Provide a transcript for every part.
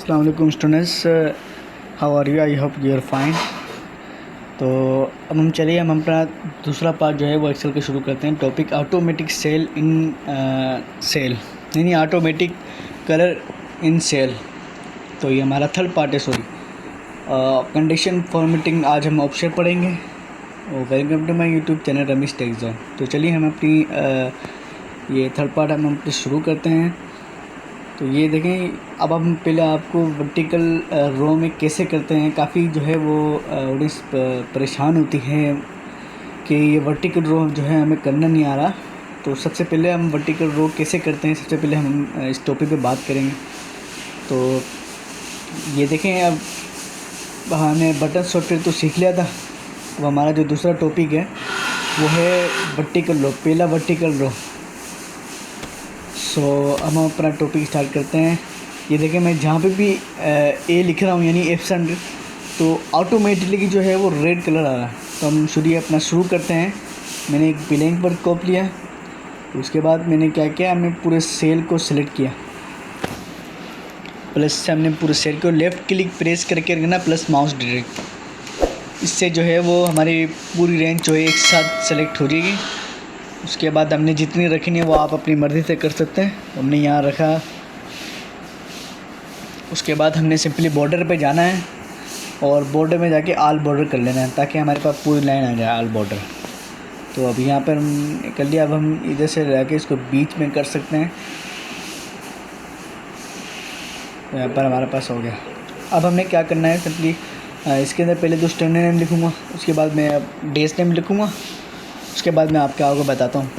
अस्सलाम वालेकुम students, how are you? I hope you are fine. तो अब हम अपना दूसरा पार्ट जो है वो एक्सेल का शुरू करते हैं। Topic automatic cell in cell, नहीं ऑटोमेटिक कलर इन सेल। तो ये हमारा थर्ड पार्ट है। सॉरी, कंडीशन फॉर्मेटिंग आज हम ऑप्शन पढ़ेंगे। और welcome to my YouTube channel Ramesh tech zone. तो चलिए हम अपनी ये थर्ड पार्ट हम अपने शुरू करते हैं। तो ये देखें, अब हम पहले आपको वर्टिकल रो में कैसे करते हैं। काफ़ी जो है वो ऑडियंस परेशान होती है कि ये वर्टिकल रो जो है हमें करना नहीं आ रहा। तो सबसे पहले हम वर्टिकल रो कैसे करते हैं, सबसे पहले हम इस टॉपिक पे बात करेंगे। तो ये देखें, अब हमने बटन सॉफ्टवेयर तो सीख लिया था। अब हमारा जो दूसरा टॉपिक है वो है वर्टिकल रो, पहला वर्टिकल रो। सो अब हम अपना टॉपिक स्टार्ट करते हैं। ये देखें, मैं जहाँ पे भी ए लिख रहा हूँ यानी F100, तो ऑटोमेटिकली जो है वो रेड कलर आ रहा है। तो हम अपना शुरू करते हैं। मैंने एक ब्लैंक पर कॉप लिया, उसके बाद मैंने क्या किया, हमने पूरे सेल को सिलेक्ट किया। प्लस से हमने पूरे सेल को लेफ़्ट क्लिक प्रेस करके रखना, प्लस माउस डायरेक्ट। इससे जो है वो हमारी पूरी रेंज जो है एक साथ सेलेक्ट हो जाएगी। उसके बाद हमने जितनी रखनी है वो आप अपनी मर्ज़ी से कर सकते हैं। हमने यहाँ रखा। उसके बाद हमने सिंपली बॉर्डर पे जाना है और बॉर्डर में जाके आल बॉर्डर कर लेना है, ताकि हमारे पास पूरी लाइन आ जाए आल बॉर्डर। तो अब यहाँ पर हम कर लिया। अब हम इधर से रह के इसको बीच में कर सकते हैं। तो यहाँ पर हमारे पास हो गया। अब हमने क्या करना है, सिंपली इसके अंदर पहले तो स्टैंडर्ड नेम लिखूँगा, उसके बाद मैं डेज नेम लिखूँगा, उसके बाद मैं आपको बताता हूँ।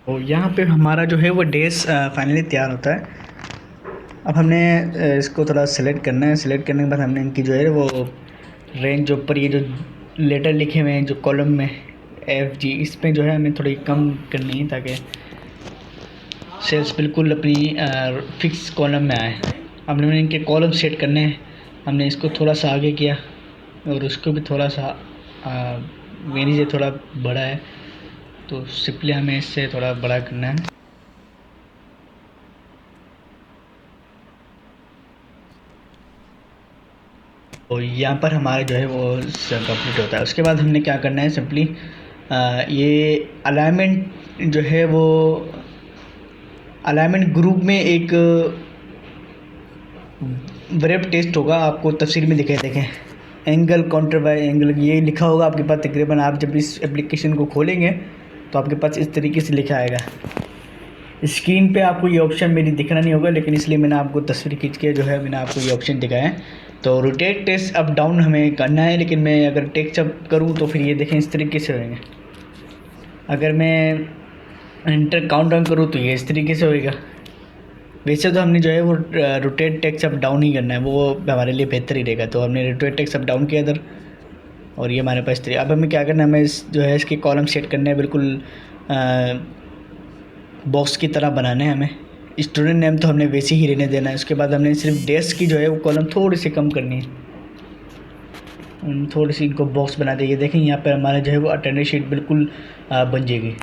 तो यहाँ पे हमारा जो है वो डेज फाइनली तैयार होता है। अब हमने इसको थोड़ा सेलेक्ट करना है। सेलेक्ट करने के बाद हमने इनकी जो है वो रेंज जो ऊपर ये जो लेटर लिखे हुए हैं जो कॉलम में FG, इस पे जो है हमें थोड़ी कम करनी है, ताकि सेल्स बिल्कुल अपनी फिक्स कॉलम में आए। अब हमने इनके कॉलम सेट करने हैं। हमने इसको थोड़ा सा आगे किया और उसको भी थोड़ा सा मेरी से थोड़ा बड़ा है, तो सिंपली हमें इससे थोड़ा बड़ा करना है। तो यहाँ पर हमारा जो है वो कंप्लीट होता है। उसके बाद हमने क्या करना है, सिंपली ये अलाइनमेंट जो है वो अलाइनमेंट ग्रुप में एक वेब टेस्ट होगा, आपको तफसील में दिखाई देखें एंगल काउंटर बाय एंगल, ये लिखा होगा आपके पास तकरीबन। आप जब इस एप्लीकेशन को खोलेंगे तो आपके पास इस तरीके से लिखा आएगा। स्क्रीन पे आपको ये ऑप्शन मेरी दिखना नहीं होगा, लेकिन इसलिए मैंने आपको तस्वीर खींच के जो है मैंने आपको ये ऑप्शन दिखाया है। तो रोटेट टेस्ट अप डाउन हमें करना है, लेकिन मैं अगर टेक्स्ट अप करूँ तो फिर ये देखें इस तरीके से होएंगे। अगर मैं इंटर काउंट डाउन करूँ तो ये इस तरीके से होएगा। वैसे तो हमने जो है वो रोटेट टेक्स्ट अप डाउन ही करना है, वो हमारे लिए बेहतर ही रहेगा। तो हमने रोटेट टेक्स्ट अप डाउन किया इधर, और ये हमारे पास अब हमें क्या करना है, हमें जो है इसके कॉलम सेट करने हैं, बिल्कुल बॉक्स की तरह बनाना है हमें। स्टूडेंट नेम तो हमने वैसे ही रहने देना है। उसके बाद हमने सिर्फ डेस्क की जो है वो कॉलम थोड़ी सी कम करनी है। थोड़ी सी इनको बॉक्स बना देंगे। देखें यहाँ पर हमारा जो है वो अटेंडेंस शीट बिल्कुल बन जाएगी।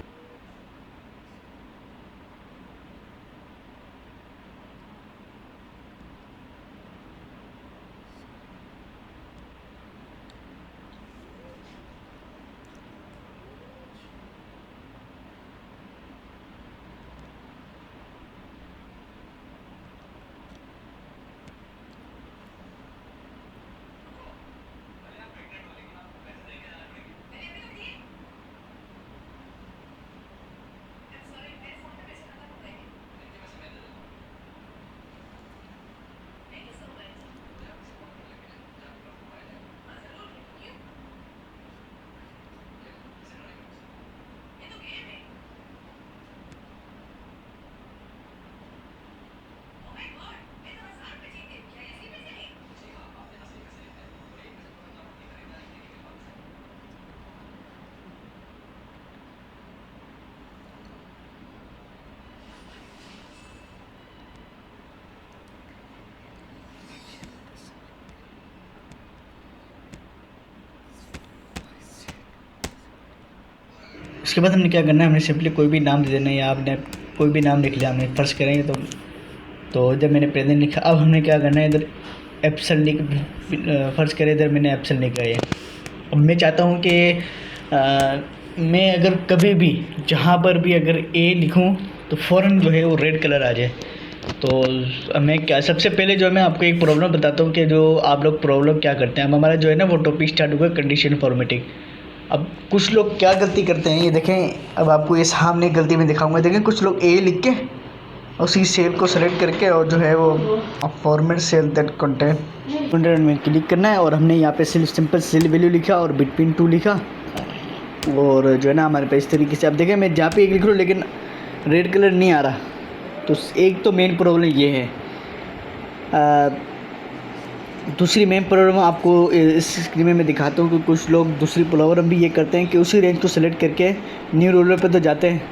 उसके बाद हमने क्या करना है, हमने सिंपली कोई भी नाम दे देना है, या आपने कोई भी नाम लिख लिया। हमने फर्स्ट करेंगे तो इधर मैंने प्रेजेंट लिखा। अब हमने क्या करना है, इधर एप्सल लिख, फर्स्ट करें इधर मैंने एप्सल लिखा है। अब मैं चाहता हूँ कि मैं अगर कभी भी जहाँ पर भी अगर ए लिखूँ तो फ़ौरन जो है वो रेड कलर आ जाए। तो मैं क्या, सबसे पहले जो मैं आपको एक प्रॉब्लम बताता हूँ कि जो आप लोग प्रॉब्लम क्या करते हैं। अब हमारा जो है ना वो टॉपिक स्टार्ट होगा कंडीशन फॉर्मेटिंग। अब कुछ लोग क्या गलती करते हैं, ये देखें, अब आपको ये सामने गलती में दिखाऊंगा। देखें कुछ लोग ए लिख के उसी सेल को सेलेक्ट करके और जो है वो फॉर्मेट सेल दैट कंटेंट में क्लिक करना है, और हमने यहाँ पे सिंपल सेल वैल्यू लिखा और बिटवीन 2 लिखा, और जो है ना हमारे पास इस तरीके से। अब देखें मैं जहाँ पे एक लिख रहा हूँ लेकिन रेड कलर नहीं आ रहा, तो एक तो मेन प्रॉब्लम ये है। दूसरी मेन प्रॉब्लम आपको इस स्क्रीन में मैं दिखाता हूँ कि कुछ लोग दूसरी प्रॉब्लम भी ये करते हैं कि उसी रेंज को सेलेक्ट करके न्यू रूलर पे तो जाते हैं,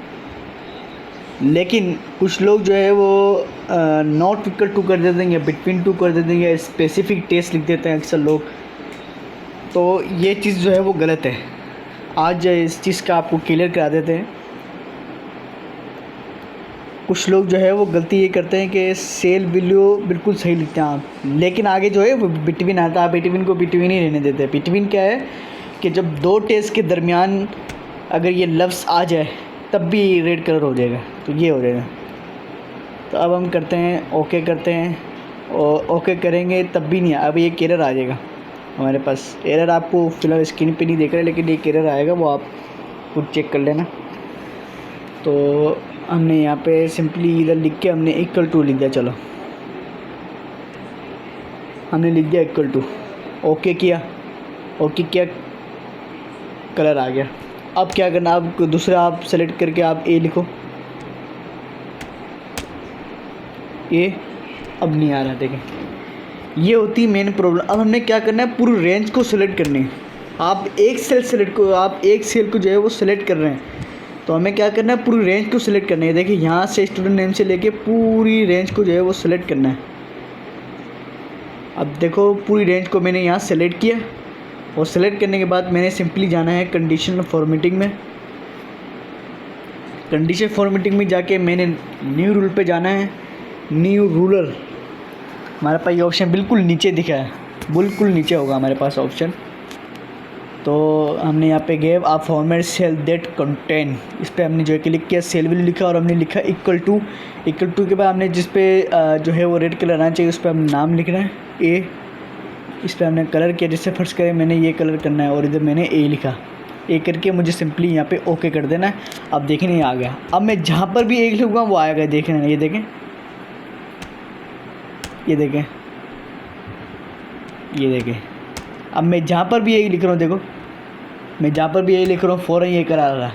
लेकिन कुछ लोग जो है वो नॉट इक्वल टू कर देते हैं या बिटवीन 2 कर देते हैं या स्पेसिफिक टेस्ट लिख देते हैं अक्सर लोग। तो ये चीज़ जो है वो गलत है। आज इस चीज़ का आपको क्लियर करा देते हैं। कुछ लोग जो है वो गलती ये करते हैं कि सेल वैल्यू बिल्कुल सही लिखते हैं आप, लेकिन आगे जो है वो बिटवीन आता है। बिटवीन को बिटवीन ही रहने देते हैं। बिटवीन क्या है कि जब 2 टेस्ट के दरमियान अगर ये लफ्ज़ आ जाए तब भी रेड कलर हो जाएगा, तो ये हो जाएगा। तो अब हम करते हैं ओके करते हैं, और ओके करेंगे तब भी नहीं, अब एक एरर आ जाएगा हमारे पास। एरर आपको फ़िलहाल स्क्रीन पे नहीं देख रहे, लेकिन एक एरर आएगा, वो आप खुद चेक कर लेना। तो हमने यहाँ पे सिंपली इधर लिख के हमने इक्वल टू लिख दिया। चलो हमने लिख दिया इक्वल टू, ओके किया, ओके किया, कलर आ गया। अब क्या करना, अब दूसरा आप सेलेक्ट करके आप ए लिखो। ए अब नहीं आ रहा, देखें ये होती है मेन प्रॉब्लम। अब हमने क्या करना है, पूरी रेंज को सिलेक्ट करनी है। आप एक सेल को जो है वो सिलेक्ट कर रहे हैं, तो हमें क्या करना है, पूरी रेंज को सिलेक्ट करना है। देखिए यहाँ से स्टूडेंट नेम से लेके पूरी रेंज को जो है वो सिलेक्ट करना है। अब देखो पूरी रेंज को मैंने यहाँ सेलेक्ट किया, और सेलेक्ट करने के बाद मैंने सिंपली जाना है कंडीशनल फॉर्मेटिंग में। कंडीशन फॉर्मेटिंग में जाके मैंने न्यू रूल पे जाना है। न्यू रूलर हमारे पास ये ऑप्शन बिल्कुल नीचे दिखा है, बिल्कुल नीचे होगा हमारे पास ऑप्शन। तो हमने यहाँ पे गेव आप फॉर्मेट सेल दैट कंटेन, इस पर हमने जो है क्लिक किया, सेल वैल्यू लिखा और हमने लिखा इक्वल टू। इक्वल टू के बाद हमने जिस पे जो है वो रेड कलर आना चाहिए उस पर हम नाम लिखना है ए। इस पर हमने कलर किया, जिससे फर्स्ट करें मैंने ये कलर करना है, और इधर मैंने ए लिखा। ए करके मुझे सिंपली यहाँ पे ओके कर देना है। अब देखने ये आ गया। अब मैं जहाँ पर भी ए लिखूँगा वो आएगा, देखना, ये देखें, ये देखें, ये देखें। अब मैं जहाँ पर भी यही लिख रहा हूँ, देखो मैं जहाँ पर भी यही लिख रहा हूँ फ़ौरन ये करा रहा।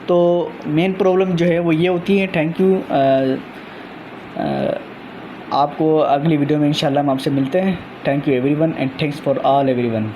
तो मेन प्रॉब्लम जो है वो ये होती है। Thank you. आपको अगली वीडियो में इंशाल्लाह हम आपसे मिलते हैं। Thank you everyone and thanks for all everyone.